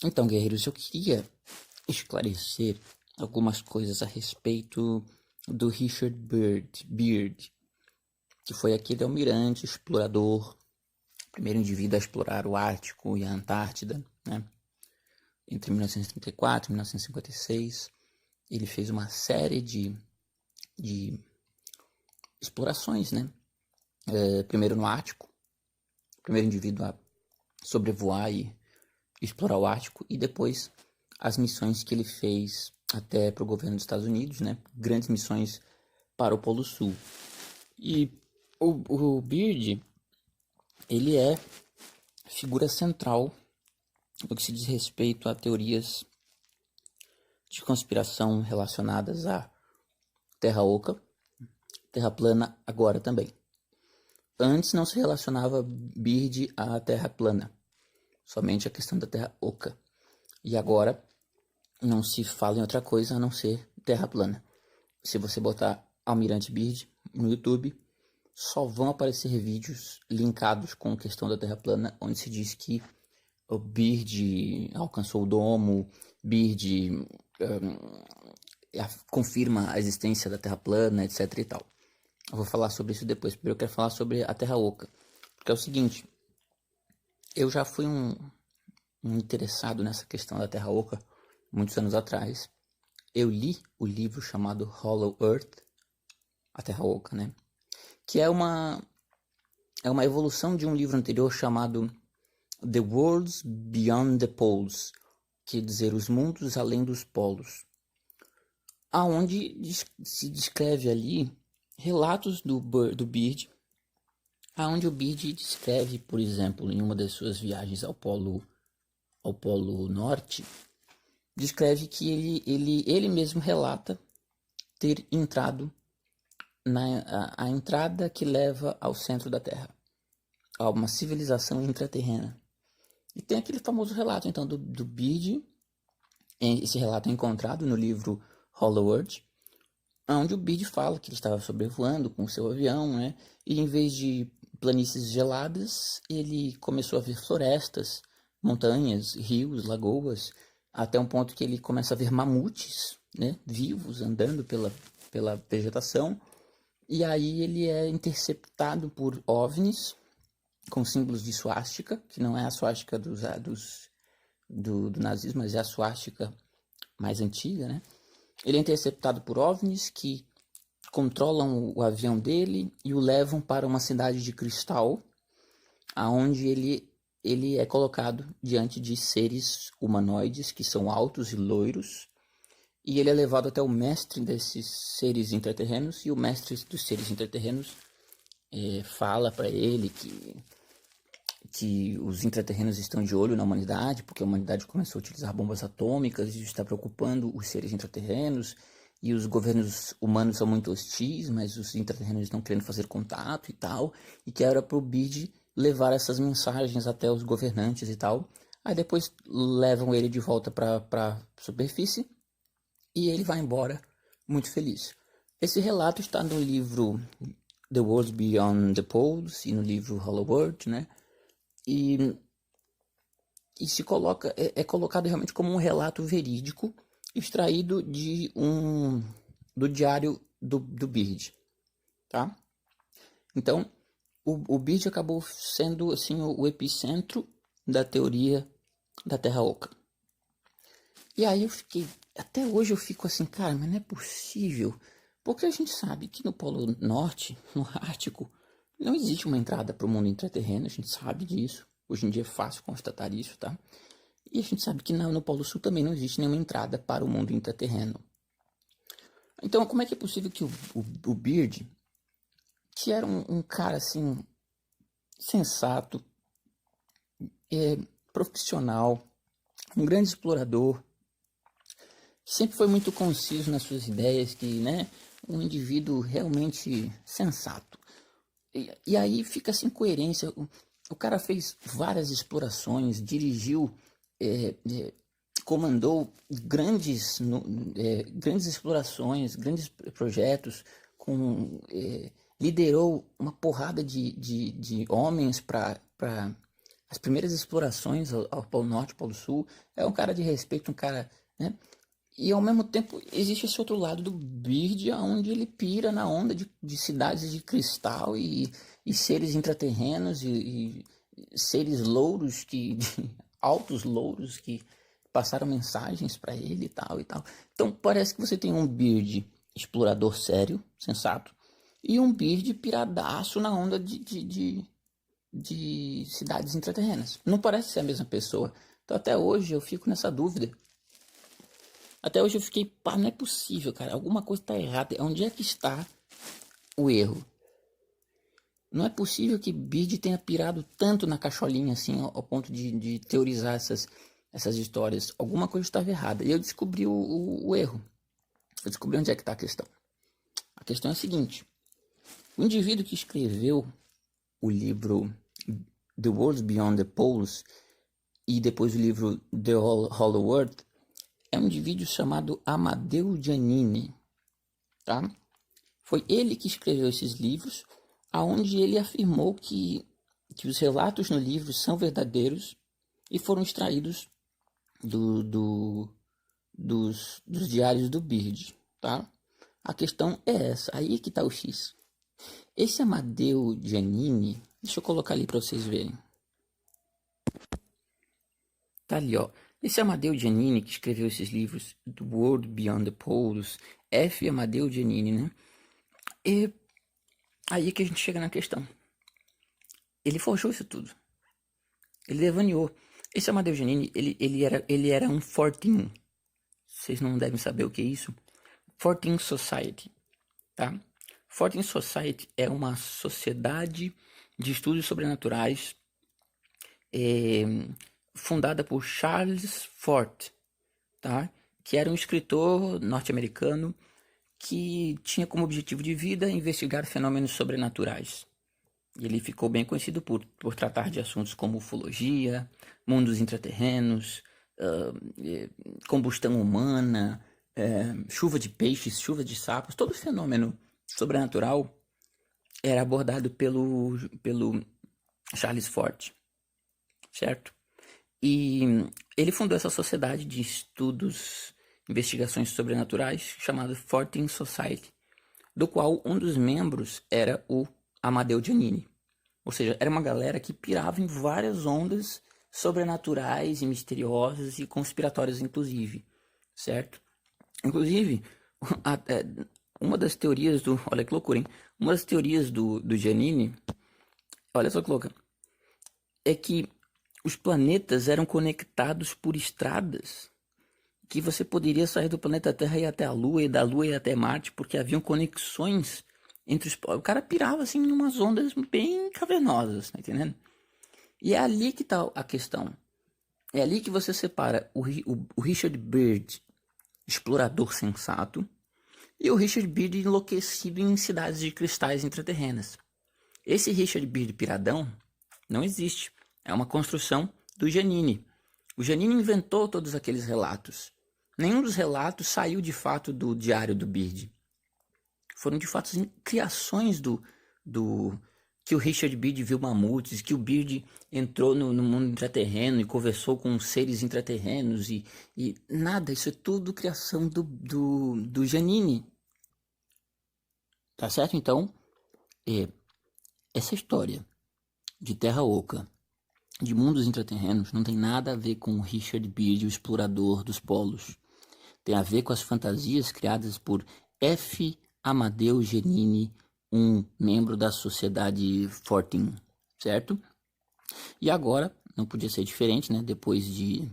Então, guerreiros, eu queria esclarecer algumas coisas a respeito do Richard Beard, que foi aquele almirante, explorador, primeiro indivíduo a explorar o Ártico e a Antártida, né? Entre 1934 e 1956, ele fez uma série de explorações, né? Primeiro no Ártico, primeiro indivíduo a sobrevoar e explorar o Ártico, e depois as missões que ele fez até para o governo dos Estados Unidos, né? Grandes missões para o Polo Sul. E o Beard, ele é figura central no que se diz respeito a teorias de conspiração relacionadas à Terra Oca, Terra plana agora também. Antes não se relacionava Beard à Terra plana, somente a questão da Terra Oca. E agora não se fala em outra coisa a não ser Terra plana. Se você botar Almirante Beard no YouTube, só vão aparecer vídeos linkados com a questão da Terra plana, onde se diz que o Beard alcançou o domo, Beard confirma a existência da Terra plana, etc e tal. Eu vou falar sobre isso depois. Primeiro eu quero falar sobre a Terra Oca. Porque é o seguinte, eu já fui um interessado nessa questão da Terra Oca muitos anos atrás. Eu li o livro chamado Hollow Earth, a Terra Oca, né? Que é uma evolução de um livro anterior chamado The Worlds Beyond the Poles, quer dizer, os mundos além dos polos, aonde se descreve ali relatos do Beard, aonde o Beard descreve, por exemplo, em uma das suas viagens ao Polo Norte, descreve que ele mesmo relata ter entrado a entrada que leva ao centro da Terra, a uma civilização intraterrena. E tem aquele famoso relato, então, do Beard. Esse relato é encontrado no livro Hollow Earth, onde o Beard fala que ele estava sobrevoando com o seu avião, né? E em vez de planícies geladas, ele começou a ver florestas, montanhas, rios, lagoas, até um ponto que ele começa a ver mamutes, né? Vivos, andando pela vegetação. E aí ele é interceptado por OVNIs, com símbolos de suástica, que não é a suástica do nazismo, mas é a suástica mais antiga, né? Ele é interceptado por OVNIs que controlam o avião dele e o levam para uma cidade de cristal, aonde ele é colocado diante de seres humanoides que são altos e loiros, e ele é levado até o mestre desses seres intraterrenos, e o mestre dos seres intraterrenos fala para ele que os intraterrenos estão de olho na humanidade, porque a humanidade começou a utilizar bombas atômicas e está preocupando os seres intraterrenos, e os governos humanos são muito hostis, mas os intraterrenos estão querendo fazer contato e tal, e que era pro Bid levar essas mensagens até os governantes e tal. Aí depois levam ele de volta para superfície, e ele vai embora muito feliz. Esse relato está no livro The Worlds Beyond the Poles e no livro Hollow Earth, né? E se coloca, é colocado realmente como um relato verídico extraído do diário do Beard, tá? Então, o Beard acabou sendo assim o epicentro da teoria da Terra Oca. E aí até hoje eu fico assim, cara, mas não é possível, porque a gente sabe que no Polo Norte, no Ártico, não existe uma entrada para o mundo intraterreno, a gente sabe disso. Hoje em dia é fácil constatar isso, tá? E a gente sabe que no Polo Sul também não existe nenhuma entrada para o mundo intraterreno. Então, como é que é possível que o Beard, que era um cara assim, sensato, profissional, um grande explorador, sempre foi muito conciso nas suas ideias, que, né, um indivíduo realmente sensato. E aí fica sem coerência. O cara fez várias explorações, dirigiu, comandou grandes explorações, grandes projetos, liderou uma porrada de homens para as primeiras explorações ao Polo Norte, Polo Sul. É um cara de respeito, um cara, né? E ao mesmo tempo existe esse outro lado do Byrd, onde ele pira na onda de cidades de cristal e seres intraterrenos e seres louros altos louros que passaram mensagens para ele e tal e tal. Então parece que você tem um Byrd explorador sério, sensato, e um Byrd piradaço na onda de cidades intraterrenas. Não parece ser a mesma pessoa. Então até hoje eu fico nessa dúvida. Até hoje eu fiquei, pá, não é possível, cara. Alguma coisa tá errada. Onde é que está o erro? Não é possível que Byrd tenha pirado tanto na cacholinha assim, ao ponto de teorizar essas histórias. Alguma coisa estava errada. E eu descobri o erro. Eu descobri onde é que está a questão. A questão é a seguinte. O indivíduo que escreveu o livro The World Beyond the Poles e depois o livro The Hollow Earth é um indivíduo chamado Amadeo Giannini, tá? Foi ele que escreveu esses livros, aonde ele afirmou que os relatos no livro são verdadeiros e foram extraídos dos diários do Byrd, tá? A questão é essa, aí que tá o X. Esse Amadeo Giannini, deixa eu colocar ali para vocês verem. Tá ali, ó. Esse Amadeo Giannini que escreveu esses livros, The World Beyond the Poles, F. Amadeo Giannini, né? E aí é que a gente chega na questão. Ele forjou isso tudo. Ele devaneou. Esse Amadeo Giannini, ele era um 14. Vocês não devem saber o que é isso. 14 Society, tá? 14 Society é uma sociedade de estudos sobrenaturais fundada por Charles Fort, tá? Que era um escritor norte-americano que tinha como objetivo de vida investigar fenômenos sobrenaturais. E ele ficou bem conhecido por tratar de assuntos como ufologia, mundos intraterrenos, combustão humana, chuva de peixes, chuva de sapos. Todo fenômeno sobrenatural era abordado pelo Charles Fort, certo? E ele fundou essa sociedade de estudos, investigações sobrenaturais, chamada 14 Society, do qual um dos membros era o Amadeo Giannini. Ou seja, era uma galera que pirava em várias ondas sobrenaturais e misteriosas e conspiratórias, inclusive, certo? Inclusive, uma das teorias do... Olha que loucura, hein? Uma das teorias do Giannini, olha só que louca, é que os planetas eram conectados por estradas, que você poderia sair do planeta Terra e ir até a Lua, e da Lua ir até Marte, porque haviam conexões entre os... O cara pirava assim em umas ondas bem cavernosas, tá entendendo? E é ali que tá a questão. É ali que você separa o Richard Byrd, explorador sensato, e o Richard Byrd enlouquecido em cidades de cristais intraterrenas. Esse Richard Byrd piradão não existe. É uma construção do Giannini. O Giannini inventou todos aqueles relatos. Nenhum dos relatos saiu de fato do diário do Byrd. Foram de fato criações que o Richard Byrd viu mamutes, que o Byrd entrou no mundo intraterreno e conversou com seres intraterrenos e nada, isso é tudo criação do Giannini. Tá certo? Então, essa história de Terra Oca, de mundos intraterrenos, não tem nada a ver com o Richard Byrd, o explorador dos polos. Tem a ver com as fantasias criadas por F. Amadeo Giannini, um membro da sociedade 14, certo? E agora, não podia ser diferente, né? Depois de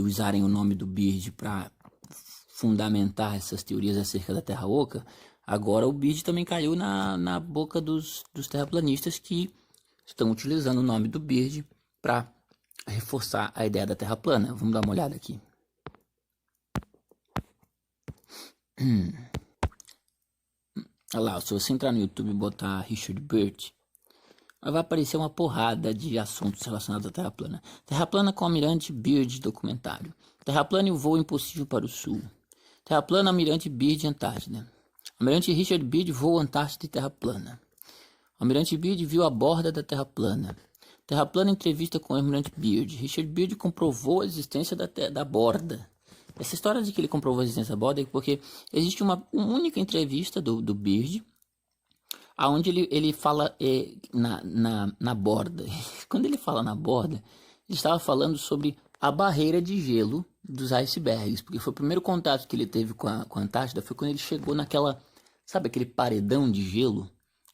usarem o nome do Byrd para fundamentar essas teorias acerca da Terra Oca, agora o Byrd também caiu na boca dos terraplanistas que estão utilizando o nome do Byrd para reforçar a ideia da Terra plana. Vamos dar uma olhada aqui. Olha lá, se você entrar no YouTube e botar Richard Byrd, vai aparecer uma porrada de assuntos relacionados à Terra plana. Terra plana com Almirante Byrd documentário. Terra plana e o voo impossível para o sul. Terra plana, Almirante Byrd, Antártida. Almirante Richard Byrd, voo Antártida e Terra plana. Almirante Byrd viu a borda da Terra plana. Terra plana, entrevista com o Almirante Byrd. Richard Byrd comprovou a existência da borda. Essa história de que ele comprovou a existência da borda é porque existe uma única entrevista do Byrd, aonde ele fala na borda. Quando ele fala na borda, ele estava falando sobre a barreira de gelo dos icebergs, porque foi o primeiro contato que ele teve com a Antártida, foi quando ele chegou naquela, sabe aquele paredão de gelo,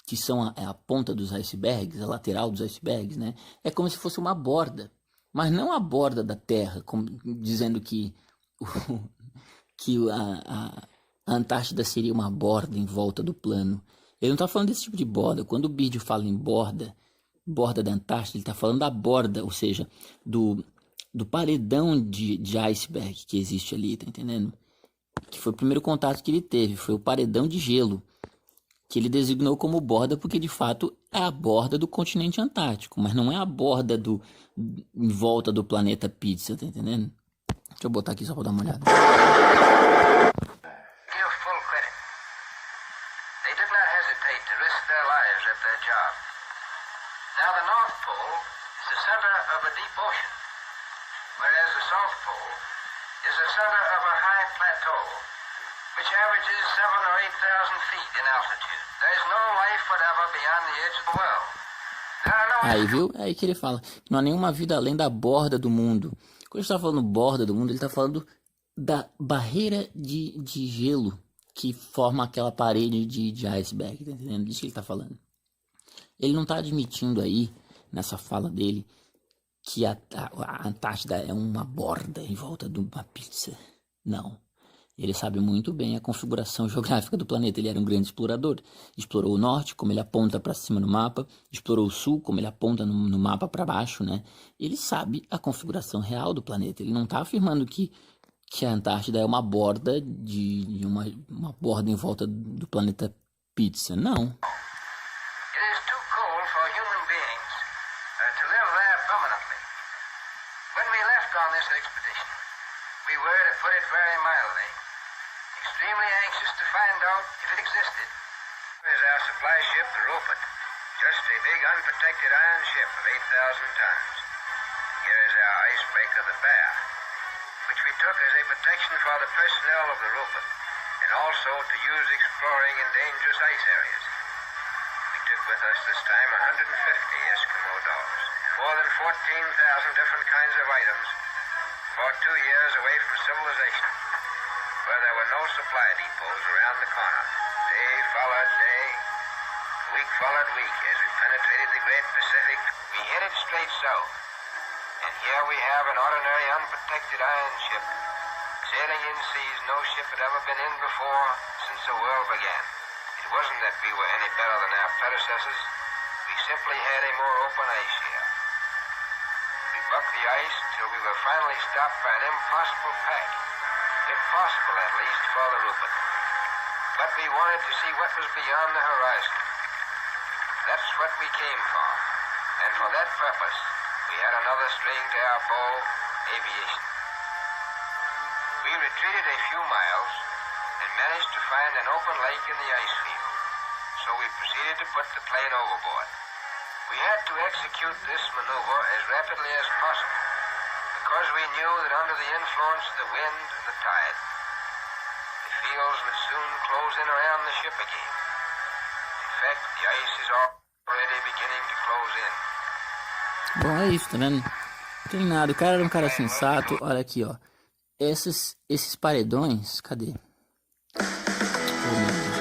que são a ponta dos icebergs, a lateral dos icebergs, né? É como se fosse uma borda, mas não a borda da Terra, como, dizendo que, a Antártida seria uma borda em volta do plano. Ele não está falando desse tipo de borda. Quando o Byrd fala em borda da Antártida, ele está falando da borda, ou seja, do paredão de iceberg que existe ali, tá entendendo? Que foi o primeiro contato que ele teve, foi o paredão de gelo, que ele designou como borda porque de fato é a borda do continente antártico, mas não é a borda em volta do planeta Pizza, tá entendendo? Deixa eu botar aqui só para dar uma olhada. Give full credit. They did not hesitate to risk their lives at their job. Now the North Pole is the center of a deep ocean, whereas the South Pole is the center of a high plateau, which averages 7,000 or 8,000 feet in altitude. There is no life whatever beyond the edge of the world. Aí, viu? É aí que ele fala que não há nenhuma vida além da borda do mundo. Quando ele está falando borda do mundo, ele está falando da barreira de gelo que forma aquela parede de iceberg, tá entendendo? Disso que ele está falando. Ele não está admitindo aí, nessa fala dele, que a Antártida é uma borda em volta de uma pizza. Não. Ele sabe muito bem a configuração geográfica do planeta. Ele era um grande explorador. Explorou o norte, como ele aponta para cima no mapa. Explorou o sul, como ele aponta no mapa para baixo, né? Ele sabe a configuração real do planeta. Ele não está afirmando que a Antártida é uma borda uma borda em volta do planeta Pizza. Não. Extremely anxious to find out if it existed. Here's our supply ship, the Rupert. Just a big unprotected iron ship of 8,000 tons. Here is our icebreaker, the Bear, which we took as a protection for the personnel of the Rupert, and also to use exploring in dangerous ice areas. We took with us this time 150 Eskimo dogs, and more than 14,000 different kinds of items for 2 years away from civilization, where there were no supply depots around the corner. Day followed day, week followed week, as we penetrated the great Pacific. We headed straight south, and here we have an ordinary unprotected iron ship, sailing in seas no ship had ever been in before since the world began. It wasn't that we were any better than our predecessors. We simply had a more open ice here. We bucked the ice till we were finally stopped by an impossible pack. Impossible, at least, for the Rupert. But we wanted to see what was beyond the horizon. That's what we came for. And for that purpose, we had another string to our bow, aviation. We retreated a few miles and managed to find an open lake in the ice field. So we proceeded to put the plane overboard. We had to execute this maneuver as rapidly as possible, because we knew that under the influence of the wind and the tide, the fields would soon close in around the ship again. In fact, the ice is already beginning to close in. Bom, é isso, tá vendo? Não tem nada, o cara era um cara sensato. Olha aqui, ó. Esses paredões, cadê? Oh, meu Deus.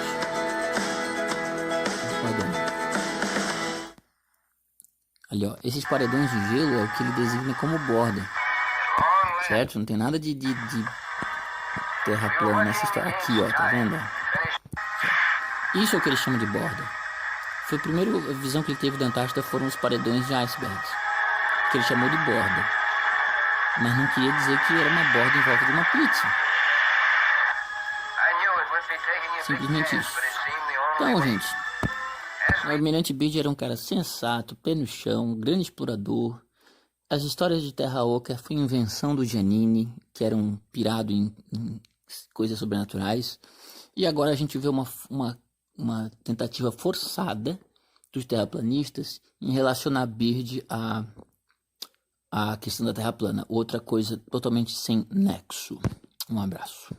Ali, ó. Esses paredões de gelo é o que ele designa como borda. Certo? Não tem nada de terra plana nessa história. Aqui, ó, tá vendo? Isso é o que ele chama de borda. Foi a primeira visão que ele teve da Antártida, foram os paredões de icebergs, que ele chamou de borda. Mas não queria dizer que era uma borda em volta de uma pizza. Simplesmente isso. Então, gente, o Almirante Byrd era um cara sensato, pé no chão, grande explorador. As histórias de Terra Oca foi invenção do Giannini, que era um pirado em coisas sobrenaturais. E agora a gente vê uma tentativa forçada dos terraplanistas em relacionar Byrd à questão da Terra plana. Outra coisa totalmente sem nexo. Um abraço.